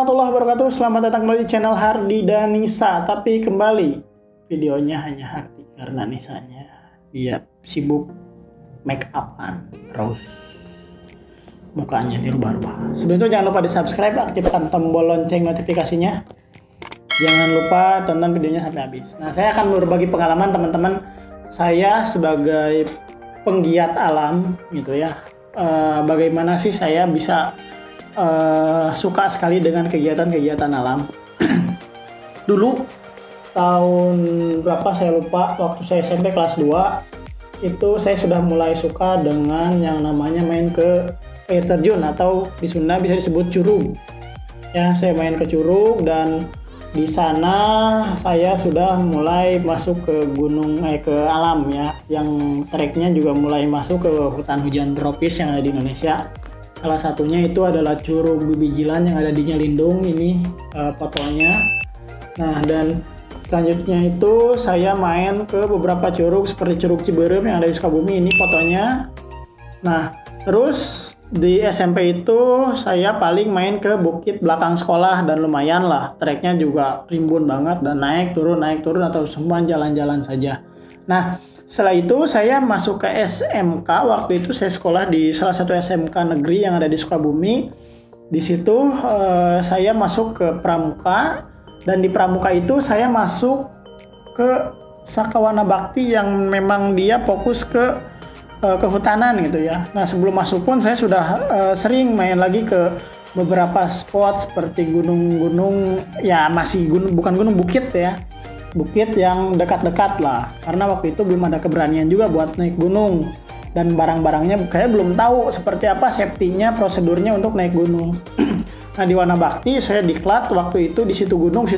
warahmatullahi wabarakatuh. Selamat datang kembali di channel Hardi dan Nisa. Tapi kembali videonya hanya Hardi karena Nisanya dia sibuk make upan terus mukanya dirubah-rubah. Sebelum itu jangan lupa di subscribe, aktifkan tombol lonceng notifikasinya. Jangan lupa tonton videonya sampai habis. Nah, saya akan berbagi pengalaman teman-teman saya sebagai penggiat alam gitu ya. Bagaimana sih saya bisa suka sekali dengan kegiatan-kegiatan alam. Dulu tahun berapa saya lupa, waktu saya SMP kelas 2 itu saya sudah mulai suka dengan yang namanya main ke air terjun atau di Sunda bisa disebut curug. Ya, saya main ke curug dan di sana saya sudah mulai masuk ke gunung ke alam ya, yang treknya juga mulai masuk ke hutan hujan tropis yang ada di Indonesia. Salah satunya itu adalah Curug Bibijilan yang ada di Nyelindung, ini fotonya. Nah, dan selanjutnya itu saya main ke beberapa curug seperti Curug Ciberem yang ada di Sukabumi, ini fotonya. Nah, terus di SMP itu saya paling main ke bukit belakang sekolah dan lumayan lah, treknya juga rimbun banget dan naik turun atau semua jalan-jalan saja. Nah, setelah itu saya masuk ke SMK. Waktu itu saya sekolah di salah satu SMK negeri yang ada di Sukabumi. Di situ saya masuk ke Pramuka, dan di Pramuka itu saya masuk ke Sakawana Bakti yang memang dia fokus ke kehutanan gitu ya. Nah, sebelum masuk pun saya sudah sering main lagi ke beberapa spot seperti gunung-gunung ya, masih gunung, bukan gunung, bukit ya. Bukit yang dekat-dekat lah, karena waktu itu belum ada keberanian juga buat naik gunung dan barang-barangnya kayak belum tahu seperti apa safety-nya, prosedurnya untuk naik gunung. Nah, di Wanabakti saya diklat waktu itu di situ gunung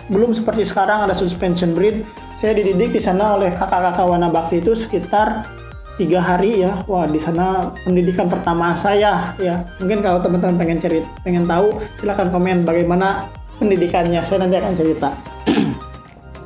belum seperti sekarang ada suspension bridge. Saya dididik di sana oleh kakak-kakak Wanabakti itu sekitar 3 hari ya. Wah, di sana pendidikan pertama saya ya. Mungkin kalau teman-teman pengen tahu, silahkan komen bagaimana pendidikannya, saya nanti akan cerita.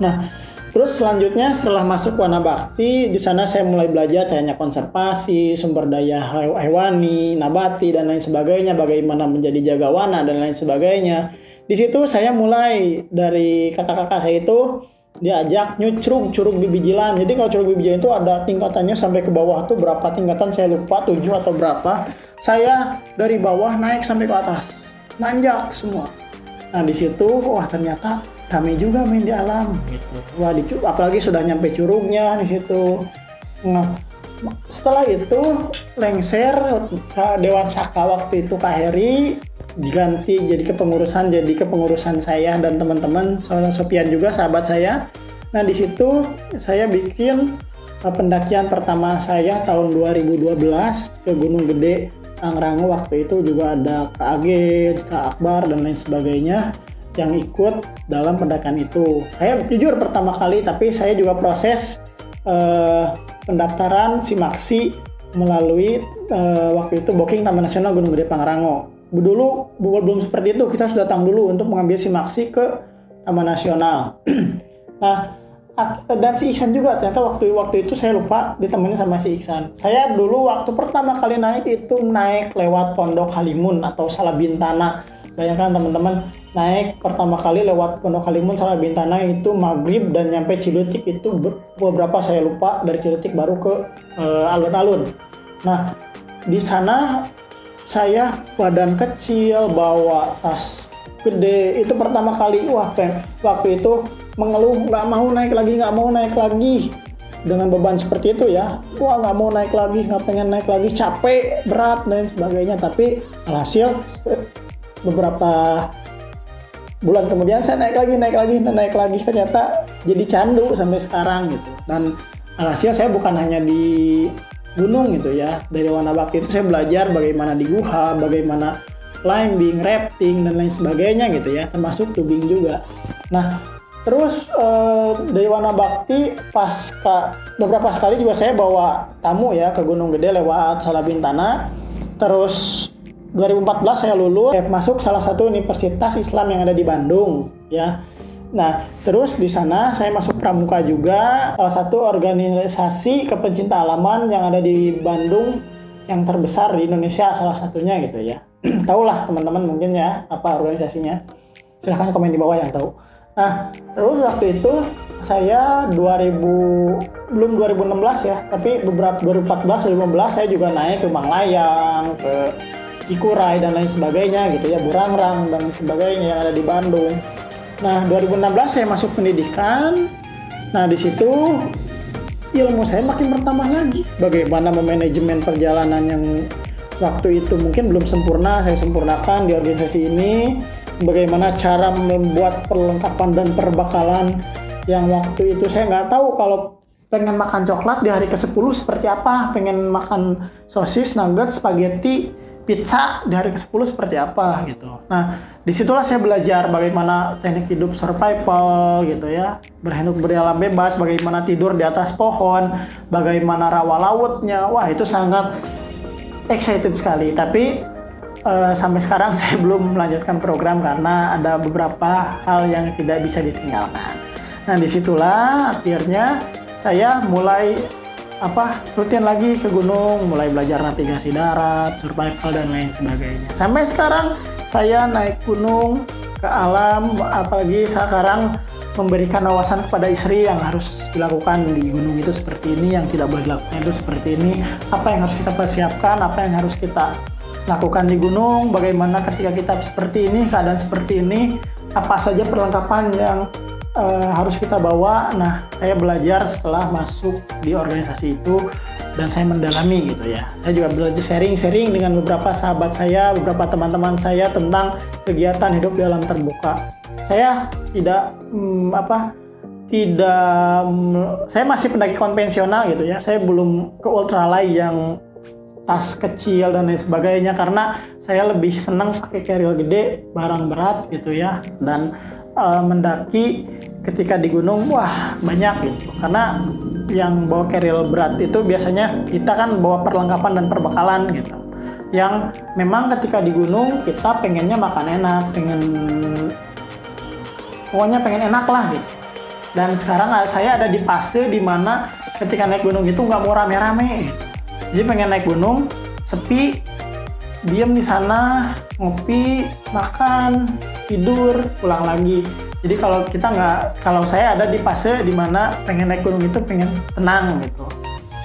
Nah, terus selanjutnya setelah masuk Wanabakti, di sana saya mulai belajar caranya konservasi, sumber daya hewani, nabati, dan lain sebagainya, bagaimana menjadi jagawana, dan lain sebagainya. Di situ saya mulai dari kakak-kakak saya itu diajak nyucrug Curug Bibijilan. Jadi kalau Curug Bibijilan itu ada tingkatannya sampai ke bawah tuh berapa tingkatan saya lupa, 7 atau berapa. Saya dari bawah naik sampai ke atas, nanjak semua. Nah, di situ wah ternyata ramai juga main di alam gitu. Wah, apalagi sudah nyampe curugnya di situ. Nah, setelah itu lengser ke Dewan Saka, waktu itu Kak Heri diganti jadi kepengurusan saya dan teman-teman, Sofian juga sahabat saya. Nah, di situ saya bikin pendakian pertama saya tahun 2012 ke Gunung Gede Pangrango. Waktu itu juga ada Kak Age, Kak Akbar, dan lain sebagainya yang ikut dalam pendakian itu. Saya jujur pertama kali, tapi saya juga proses pendaftaran SIMAKSI melalui waktu itu Booking Taman Nasional Gunung Gede Pangrango. Dulu belum seperti itu, kita harus datang dulu untuk mengambil SIMAKSI ke Taman Nasional. Nah, dan si Iksan juga ternyata waktu itu saya lupa ditemenin sama si Iksan. Saya dulu waktu pertama kali naik itu naik lewat Pondok Halimun atau Salabintana. Bayangkan teman-teman, naik pertama kali lewat Pondok Halimun Salabintana itu maghrib dan nyampe Ciletik itu beberapa saya lupa, dari Ciletik baru ke alun-alun. Nah, di sana saya badan kecil bawa tas gede, itu pertama kali waktu itu mengeluh nggak mau naik lagi dengan beban seperti itu ya. Wah, nggak mau naik lagi, nggak pengen naik lagi, capek, berat dan sebagainya. Tapi alhasil beberapa bulan kemudian saya naik lagi, ternyata jadi candu sampai sekarang gitu. Dan alhasil saya bukan hanya di gunung gitu ya, dari Wanabakti itu saya belajar bagaimana di guha, bagaimana climbing, rafting, dan lain sebagainya gitu ya, termasuk tubing juga. Nah, terus dari Wanabakti beberapa kali juga saya bawa tamu ya ke Gunung Gede lewat Salabintana. Terus 2014 saya lulus, masuk salah satu universitas Islam yang ada di Bandung ya. Nah, terus di sana saya masuk Pramuka juga, salah satu organisasi kepencinta alaman yang ada di Bandung yang terbesar di Indonesia salah satunya gitu ya. Tahu lah teman-teman mungkin ya apa organisasinya. Silahkan komen di bawah yang tahu. Nah, terus waktu itu saya belum 2016 ya, tapi beberapa 2014 2015 saya juga naik ke Manglayang, ke Cikuray dan lain sebagainya gitu ya, Burangrang dan sebagainya yang ada di Bandung. Nah, 2016 saya masuk pendidikan. Nah, di situ ilmu saya makin bertambah lagi. Bagaimana memanajemen perjalanan yang waktu itu mungkin belum sempurna, saya sempurnakan di organisasi ini. Bagaimana cara membuat perlengkapan dan perbekalan yang waktu itu saya nggak tahu kalau pengen makan coklat di hari ke-10 seperti apa, pengen makan sosis, nugget, spaghetti, pizza di hari ke-10 seperti apa gitu. Nah, disitulah saya belajar bagaimana teknik hidup survival gitu ya, berhidup beralam bebas, bagaimana tidur di atas pohon, bagaimana rawa lautnya. Wah, itu sangat excited sekali. Tapi sampai sekarang saya belum melanjutkan program karena ada beberapa hal yang tidak bisa ditinggalkan. Nah, disitulah akhirnya saya mulai rutin lagi ke gunung, mulai belajar navigasi darat, survival dan lain sebagainya. Sampai sekarang saya naik gunung ke alam, apalagi sekarang memberikan wawasan kepada istri yang harus dilakukan di gunung itu seperti ini, yang tidak boleh dilakukan itu seperti ini, apa yang harus kita persiapkan, apa yang harus kita lakukan di gunung, bagaimana ketika kita seperti ini, keadaan seperti ini, apa saja perlengkapan yang harus kita bawa. Nah, saya belajar setelah masuk di organisasi itu dan saya mendalami gitu ya. Saya juga belajar sharing dengan beberapa sahabat saya, beberapa teman-teman saya tentang kegiatan hidup di alam terbuka. Saya saya masih pendaki konvensional gitu ya. Saya belum ke ultralight yang tas kecil dan lain sebagainya karena saya lebih senang pakai carrier gede, barang berat gitu ya, dan mendaki ketika di gunung wah banyak gitu, karena yang bawa carrier berat itu biasanya kita kan bawa perlengkapan dan perbekalan gitu, yang memang ketika di gunung kita pengennya makan enak, pokoknya pengen enak lah gitu. Dan sekarang saya ada di fase dimana ketika naik gunung itu nggak mau rame-rame gitu. Jadi pengen naik gunung, sepi, diem di sana, ngopi, makan, tidur, pulang lagi. Jadi kalau saya ada di fase dimana pengen naik gunung itu pengen tenang gitu,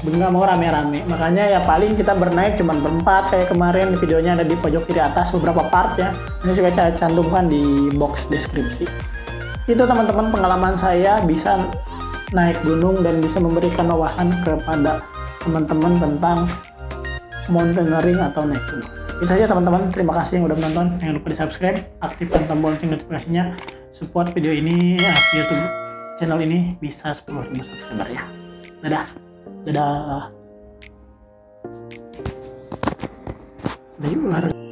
nggak mau rame-rame. Makanya ya paling kita bernaik cuman berempat kayak kemarin di videonya ada di pojok kiri atas beberapa part ya. Ini juga saya cantumkan di box deskripsi. Itu teman-teman pengalaman saya bisa naik gunung dan bisa memberikan wawasan kepada teman-teman tentang mountaineering atau naik gunung. Itu saja teman-teman, terima kasih yang udah menonton. Jangan lupa di subscribe, aktifkan tombol lonceng notifikasinya, support video ini, YouTube channel ini bisa 10.000 subscriber ya. Dadah. Dadah yuk olahraga.